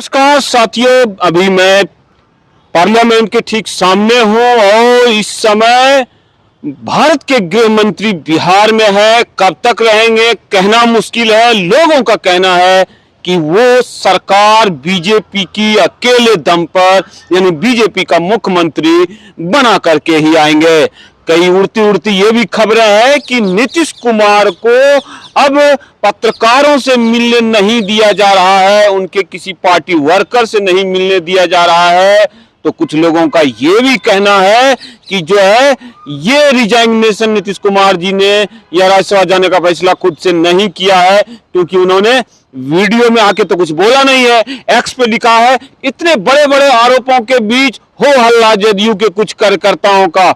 नमस्कार साथियों, अभी मैं पार्लियामेंट के ठीक सामने हूं और इस समय भारत के गृह मंत्री बिहार में है। कब तक रहेंगे कहना मुश्किल है। लोगों का कहना है कि वो सरकार बीजेपी की अकेले दम पर यानी बीजेपी का मुख्यमंत्री बना करके ही आएंगे। कई उड़ती उड़ती ये भी खबरें हैं कि नीतीश कुमार को अब पत्रकारों से मिलने नहीं दिया जा रहा है, उनके किसी पार्टी वर्कर से नहीं मिलने दिया जा रहा है। तो कुछ लोगों का ये भी कहना है कि जो है ये रिजाइनेशन नीतीश कुमार जी ने या राज्यसभा जाने का फैसला खुद से नहीं किया है, क्योंकि उन्होंने वीडियो में आके तो कुछ बोला नहीं है। एक्स पे लिखा है, इतने बड़े बड़े आरोपों के बीच हो हल्ला जदयू के कुछ कार्यकर्ताओं का।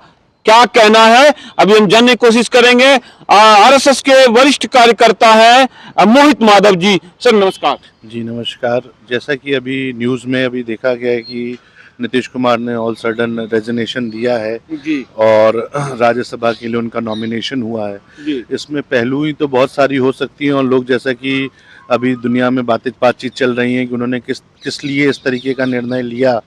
क्या कहना है अभी हम जानने की कोशिश करेंगे। आरएसएस के वरिष्ठ कार्यकर्ता हैं मोहित माधव जी। सर नमस्कार। जी नमस्कार। जैसा कि अभी न्यूज़ में अभी देखा गया है कि नीतीश कुमार ने ऑल सडन रेजिग्नेशन दिया है जी। और राज्यसभा के लिए उनका नॉमिनेशन हुआ है जी। इसमें पहलू ही तो बहुत सारी हो सकती हैं और लोग जैसा कि अभी दुनिया में बातचीत चल रही है कि उन्होंने किस लिए इस तरीके का निर्णय लिया,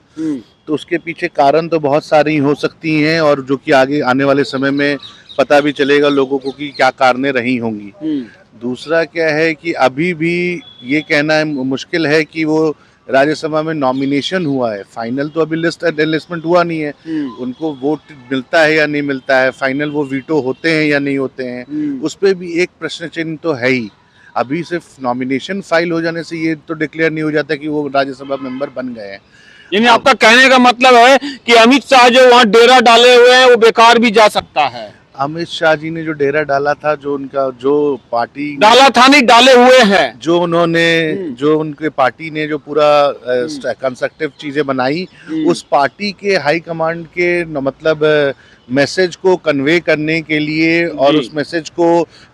तो उसके पीछे कारण तो बहुत सारी हो सकती हैं और जो कि आगे आने वाले समय में पता भी चलेगा लोगों को कि क्या कारणें रही होंगी। दूसरा क्या है कि अभी भी ये कहना मुश्किल है कि वो राज्यसभा में नॉमिनेशन हुआ है, फाइनल तो अभी लिस्ट एनालिसमेंट हुआ नहीं है। उनको वोट मिलता है या नहीं मिलता है, फाइनल वो वीटो होते हैं या नहीं होते हैं, उस पर भी एक प्रश्न चिन्ह तो है ही। अभी सिर्फ नॉमिनेशन फाइल हो जाने से ये तो डिक्लेयर नहीं हो जाता कि वो राज्यसभा मेंबर बन गए हैं। यानी आपका कहने का मतलब है कि अमित शाह जो वहाँ डेरा डाले हुए हैं वो बेकार भी जा सकता है। अमित शाह जी ने जो डेरा डाला था, जो उनका जो पार्टी डाला था नहीं डाले हुए हैं, जो उन्होंने जो उनके पार्टी ने जो पूरा कंस्ट्रक्टिव चीजें बनाई, उस पार्टी के हाई कमांड के मतलब मैसेज को कन्वे करने के लिए और उस मैसेज को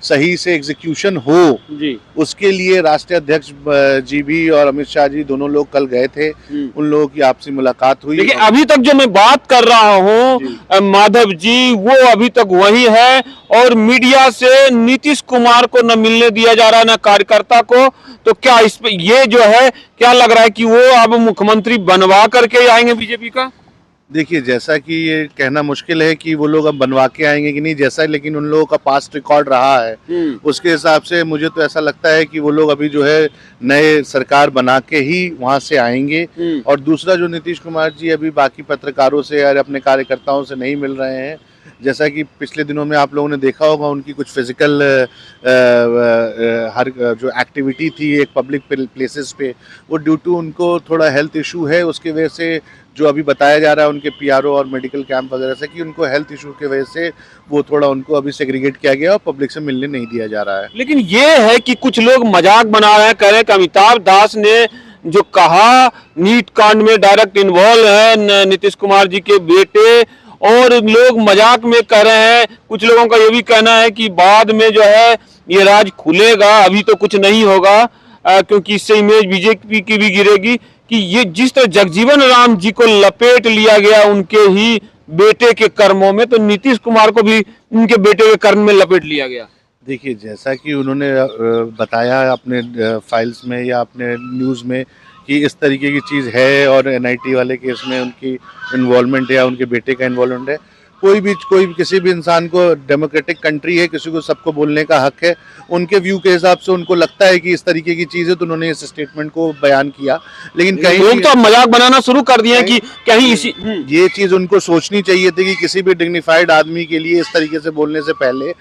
सही से एग्जीक्यूशन हो जी, उसके लिए राष्ट्रीय अध्यक्ष जी भी और अमित शाह जी दोनों लोग कल गए थे। उन लोगों की आपसी मुलाकात हुई। लेकिन अभी तक जो मैं बात कर रहा हूँ माधव जी, वो अभी तक वही है और मीडिया से नीतीश कुमार को न मिलने दिया जा रहा है न कार्यकर्ता को। तो क्या इस पे ये जो है क्या लग रहा है कि वो अब मुख्यमंत्री बनवा करके आएंगे बीजेपी का? देखिए, जैसा कि ये कहना मुश्किल है कि वो लोग अब बनवा के आएंगे कि नहीं, जैसा लेकिन उन लोगों का पास्ट रिकॉर्ड रहा है उसके हिसाब से मुझे तो ऐसा लगता है कि वो लोग अभी जो है नए सरकार बना के ही वहां से आएंगे। और दूसरा, जो नीतीश कुमार जी अभी बाकी पत्रकारों से या अपने कार्यकर्ताओं से नहीं मिल रहे हैं, जैसा कि पिछले दिनों में आप लोगों ने देखा होगा उनकी कुछ फिजिकल हर जो एक्टिविटी थी एक पब्लिक प्लेसेस पे, वो ड्यू टू उनको थोड़ा हेल्थ इशू है, उसकी वजह से जो अभी बताया जा रहा है उनके पीआरओ और मेडिकल कैंप वगैरह से कि उनको हेल्थ इशू की वजह से वो थोड़ा उनको अभी सेग्रीगेट किया गया और पब्लिक से मिलने नहीं दिया जा रहा है। लेकिन ये है कि कुछ लोग मजाक बना रहे हैं, कह रहे हैं कि अमिताभ दास ने जो कहा नीट कांड में डायरेक्ट इन्वॉल्व है नीतीश कुमार जी के बेटे, और लोग मजाक में कह रहे हैं। कुछ लोगों का ये भी कहना है कि बाद में जो है ये राज खुलेगा, अभी तो कुछ नहीं होगा क्योंकि इससे इमेज बीजेपी की भी गिरेगी। कि ये जिस तरह जगजीवन राम जी को लपेट लिया गया उनके ही बेटे के कर्मों में, तो नीतीश कुमार को भी उनके बेटे के कर्म में लपेट लिया गया। देखिए, जैसा कि उन्होंने बताया अपने फाइल्स में या अपने न्यूज़ में कि इस तरीके की चीज़ है और एनआईटी वाले केस में उनकी इन्वॉल्वमेंट या उनके बेटे का इन्वॉल्वमेंट है। कोई किसी भी इंसान को, डेमोक्रेटिक कंट्री है, किसी को सबको बोलने का हक है। उनके व्यू के हिसाब से उनको लगता है कि इस तरीके की चीज़ है तो उन्होंने इस स्टेटमेंट को बयान किया। लेकिन कहीं लोग तो मजाक बनाना शुरू कर दिए कि कहीं इसी ये चीज़ उनको सोचनी चाहिए थी कि किसी भी डिग्निफाइड आदमी के लिए इस तरीके से बोलने से पहले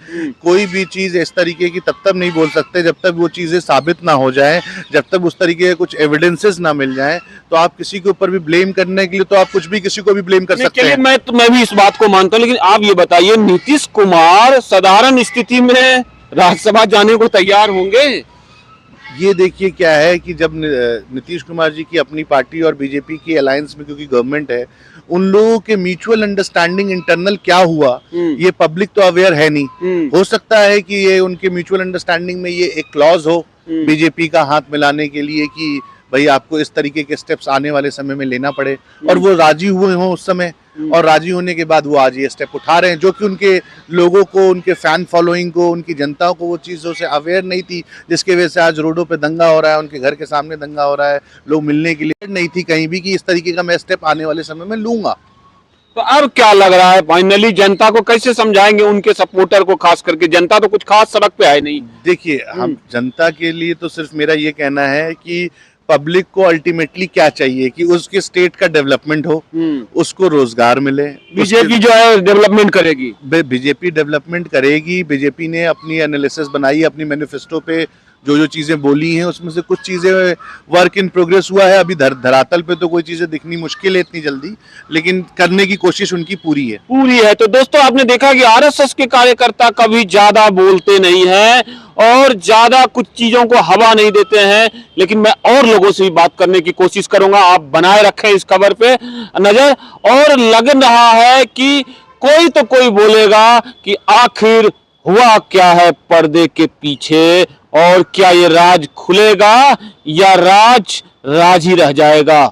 कोई भी चीज़ इस तरीके की तब तक नहीं बोल सकते जब तक वो चीज़ें साबित ना हो जाए, जब तक उस तरीके के कुछ एविडेंसेस ना मिल जाए। तो आप किसी के ऊपर भी ब्लेम करने के लिए तो आप कुछ भी किसी को भी ब्लेम कर सकते हैं। मैं भी इस बात को मानता हूं, लेकिन आप ये बताइए नीतीश कुमार साधारण स्थिति में राज्यसभा जाने को तैयार होंगे? ये देखिए क्या है कि जब नीतीश कुमार जी की अपनी पार्टी और बीजेपी की अलायंस में क्योंकि गवर्नमेंट है, उन लोगों के म्यूचुअल अंडरस्टैंडिंग इंटरनल क्या हुआ ये पब्लिक तो अवेयर है नहीं। हो सकता है कि ये उनके म्यूचुअल अंडरस्टैंडिंग में ये एक क्लॉज हो बीजेपी का हाथ मिलाने के लिए कि भाई आपको इस तरीके के स्टेप्स आने वाले समय में लेना पड़े, और वो राजी हुए हों उस समय। और राजी होने के बाद वो आज ये स्टेप उठा रहे हैं, जो कि उनके लोगों को, उनके फैन फॉलोइंग को, उनकी जनता को वो चीज़ों से अवेयर नहीं थी, जिसकी वजह से आज रोडों पे दंगा हो रहा है, उनके घर के सामने दंगा हो रहा है, लोग मिलने के लिए नहीं थी कहीं भी कि इस तरीके का मैं स्टेप आने वाले समय में लूंगा। तो अब क्या लग रहा है फाइनली जनता को कैसे समझाएंगे, उनके सपोर्टर को खास करके? जनता तो कुछ खास सड़क पे है नहीं। देखिए, हम जनता के लिए तो सिर्फ मेरा ये कहना है कि पब्लिक को अल्टीमेटली क्या चाहिए कि उसके स्टेट का डेवलपमेंट हो, उसको रोजगार मिले। बीजेपी जो है डेवलपमेंट करेगी, बीजेपी डेवलपमेंट करेगी। बीजेपी ने अपनी एनालिसिस बनाई, अपनी मैनिफेस्टो पे जो जो चीजें बोली हैं उसमें से कुछ चीजें वर्क इन प्रोग्रेस हुआ है। अभी धरातल पे तो कोई चीजें दिखनी मुश्किल है इतनी जल्दी, लेकिन करने की कोशिश उनकी पूरी है। तो दोस्तों, आपने देखा कि आरएसएस के कार्यकर्ता कभी ज्यादा बोलते नहीं हैं और ज्यादा कुछ चीजों को हवा नहीं देते हैं, लेकिन मैं और लोगों से भी बात करने की कोशिश करूंगा। आप बनाए रखें इस खबर पे नजर, और लग रहा है कि कोई बोलेगा कि आखिर हुआ क्या है पर्दे के पीछे, और क्या ये राज खुलेगा या राज ही रह जाएगा।